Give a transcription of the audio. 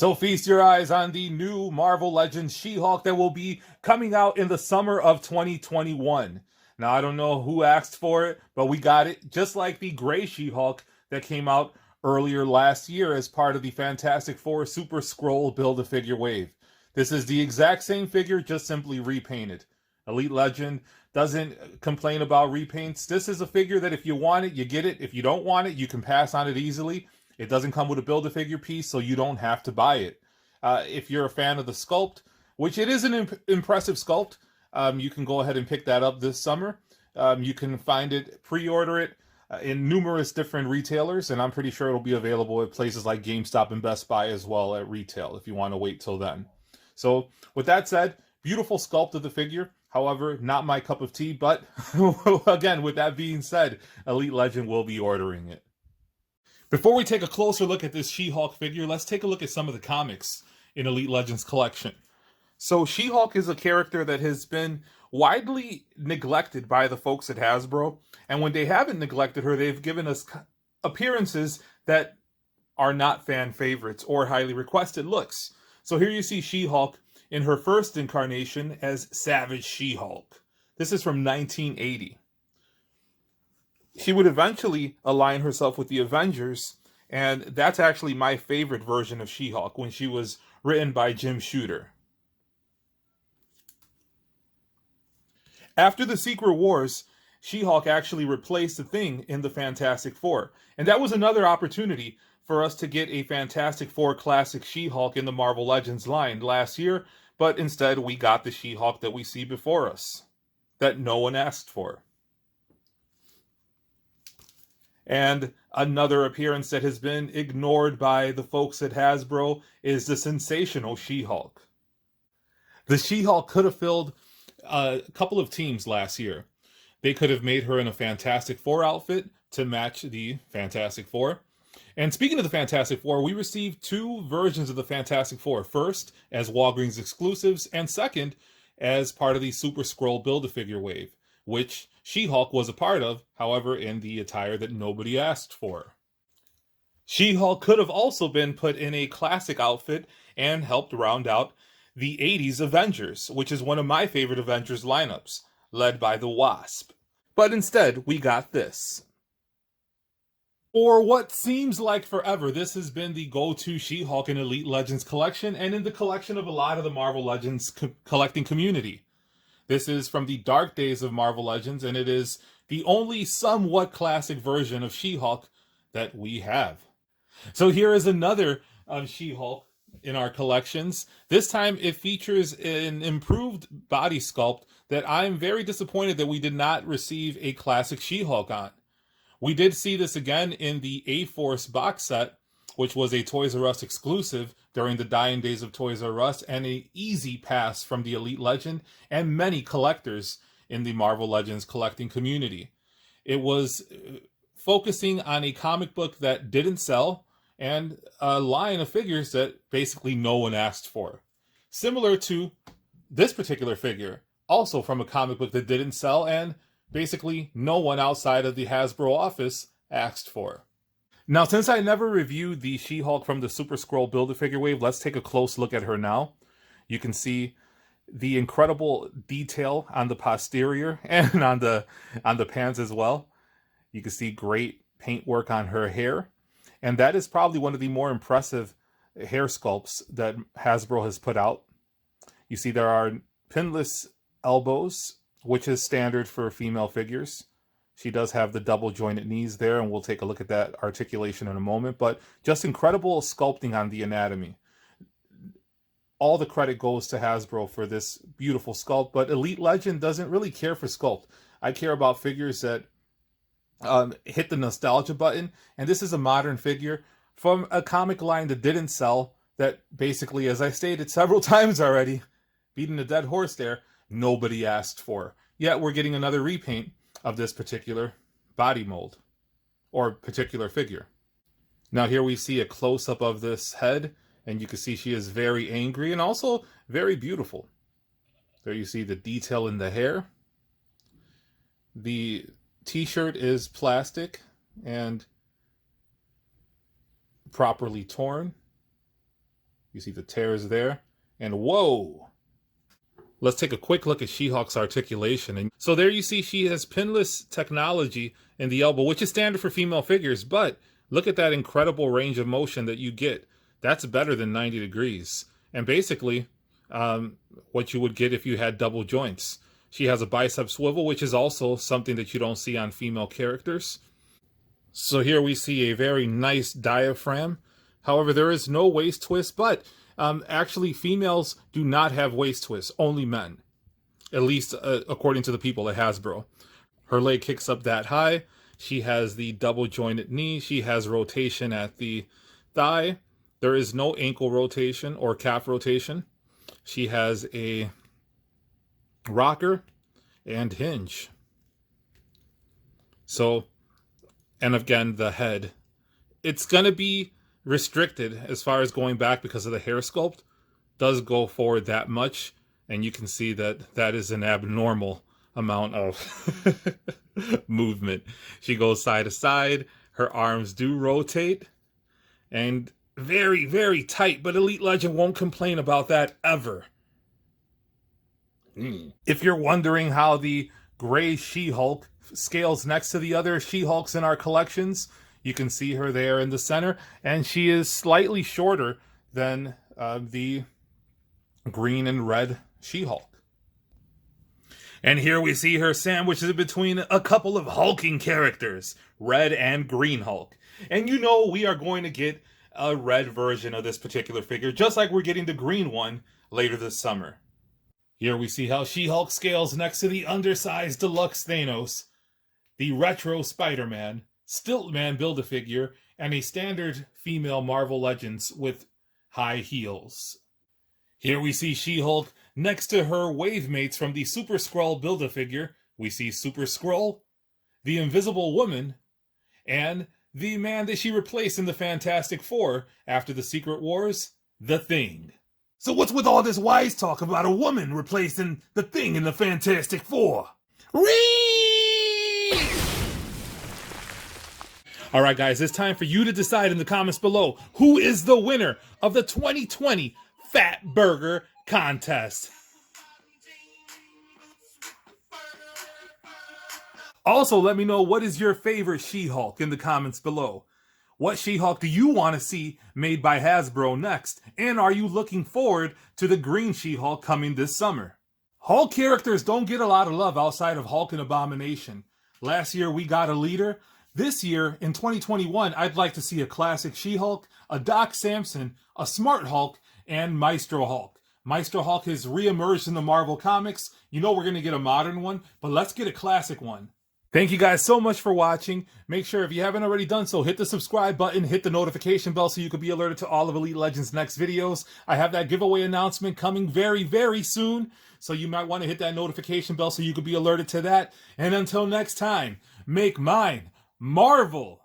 So feast your eyes on the new Marvel Legends She-Hulk that will be coming out in the summer of 2021. Now, I don't know who asked for it, but we got it, just like the gray She-Hulk that came out earlier last year as part of the Fantastic Four Super Skrull Build-A-Figure Wave. This is the exact same figure, just simply repainted. Elite Legend doesn't complain about repaints. This is a figure that if you want it, you get it. If you don't want it, you can pass on it easily. It doesn't come with a Build-A-Figure piece, so you don't have to buy it. If you're a fan of the sculpt, which it is an impressive sculpt, you can go ahead and pick that up this summer. You can find it, pre-order it in numerous different retailers, and I'm pretty sure it'll be available at places like GameStop and Best Buy as well at retail if you want to wait till then. So with that said, beautiful sculpt of the figure. However, not my cup of tea, but again, with that being said, Elite Legend will be ordering it. Before we take a closer look at this She-Hulk figure, let's take a look at some of the comics in Elite Legends collection. So She-Hulk is a character that has been widely neglected by the folks at Hasbro, and when they haven't neglected her, they've given us appearances that are not fan favorites or highly requested looks. So here you see She-Hulk in her first incarnation as Savage She-Hulk. This is from 1980. She would eventually align herself with the Avengers, and that's actually my favorite version of She-Hulk when she was written by Jim Shooter. After the Secret Wars, She-Hulk actually replaced the Thing in the Fantastic Four, and that was another opportunity for us to get a Fantastic Four classic She-Hulk in the Marvel Legends line last year, but instead we got the She-Hulk that we see before us, that no one asked for. And another appearance that has been ignored by the folks at Hasbro is the sensational She-Hulk. The She-Hulk could have filled a couple of teams last year. They could have made her in a Fantastic Four outfit to match the Fantastic Four. And speaking of the Fantastic Four, we received two versions of the Fantastic Four. First, as Walgreens exclusives, and second, as part of the Super Skrull Build-A-Figure Wave, which She-Hulk was a part of, however, in the attire that nobody asked for. She-Hulk could have also been put in a classic outfit and helped round out the 80s Avengers, which is one of my favorite Avengers lineups, led by the Wasp. But instead, we got this. For what seems like forever, this has been the go-to She-Hulk in Elite Legends collection and in the collection of a lot of the Marvel Legends collecting community. This is from the dark days of Marvel Legends, and it is the only somewhat classic version of She-Hulk that we have. So here is another She-Hulk in our collections. This time it features an improved body sculpt that I'm very disappointed that we did not receive a classic She-Hulk on. We did see this again in the A-Force box set, which was a Toys R Us exclusive during the dying days of Toys R Us, and an easy pass from the Elite Legend and many collectors in the Marvel Legends collecting community. It was focusing on a comic book that didn't sell and a line of figures that basically no one asked for. Similar to this particular figure, also from a comic book that didn't sell and basically no one outside of the Hasbro office asked for. Now, since I never reviewed the She-Hulk from the Super Skrull Build-A-Figure Wave, let's take a close look at her now. You can see the incredible detail on the posterior and on the pants as well. You can see great paintwork on her hair. And that is probably one of the more impressive hair sculpts that Hasbro has put out. You see there are pinless elbows, which is standard for female figures. She does have the double jointed knees there, and we'll take a look at that articulation in a moment, but just incredible sculpting on the anatomy. All the credit goes to Hasbro for this beautiful sculpt, but Elite Legend doesn't really care for sculpt. I care about figures that hit the nostalgia button, and this is a modern figure from a comic line that didn't sell, that basically, as I stated several times already, beating a dead horse there, nobody asked for. Yet we're getting another repaint of this particular body mold or particular figure. Now here we see a close-up of this head, and you can see she is very angry and also very beautiful. There you see the detail in the hair. The t-shirt is plastic and properly torn. You see the tears there. And whoa! Let's take a quick look at She-Hulk's articulation. And so there you see she has pinless technology in the elbow, which is standard for female figures, but look at that incredible range of motion that you get. That's better than 90 degrees. And basically, what you would get if you had double joints. She has a bicep swivel, which is also something that you don't see on female characters. So here we see a very nice diaphragm. However, there is no waist twist, but actually females do not have waist twists, only men. At least according to the people at Hasbro. Her leg kicks up that high. She has the double jointed knee. She has rotation at the thigh. There is no ankle rotation or calf rotation. She has a rocker and hinge. So, and again, the head. It's going to be restricted as far as going back because of the hair sculpt. Does go forward that much. And you can see that that is an abnormal amount of movement. She goes side to side. Her arms do rotate. And very, very tight. But Elite Legend won't complain about that ever. If you're wondering how the gray She-Hulk scales next to the other She-Hulks in our collections, you can see her there in the center, and she is slightly shorter than the green and red She-Hulk. And here we see her sandwiched between a couple of hulking characters, Red and Green Hulk. And you know we are going to get a red version of this particular figure, just like we're getting the green one later this summer. Here we see how She-Hulk scales next to the undersized deluxe Thanos, the retro Spider-Man, Stiltman Build-A-Figure, and a standard female Marvel Legends with high heels. Here we see She-Hulk next to her wave mates from the Super Skrull Build-A-Figure. We see Super Skrull, the Invisible Woman, and the man that she replaced in the Fantastic Four after the Secret Wars, The Thing. So what's with all this wise talk about a woman replacing the Thing in the Fantastic Four? Alright guys, it's time for you to decide in the comments below who is the winner of the 2020 Fat Burger Contest. Also, let me know what is your favorite She-Hulk in the comments below. What She-Hulk do you want to see made by Hasbro next? And are you looking forward to the green She-Hulk coming this summer? Hulk characters don't get a lot of love outside of Hulk and Abomination. Last year we got a leader. This year, in 2021, I'd like to see a classic She-Hulk, a Doc Samson, a Smart Hulk, and Maestro Hulk. Maestro Hulk has re-emerged in the Marvel Comics. You know we're going to get a modern one, but let's get a classic one. Thank you guys so much for watching. Make sure if you haven't already done so, hit the subscribe button, hit the notification bell so you can be alerted to all of Elite Legends' next videos. I have that giveaway announcement coming very, very soon, so you might want to hit that notification bell so you can be alerted to that. And until next time, make mine Marvel.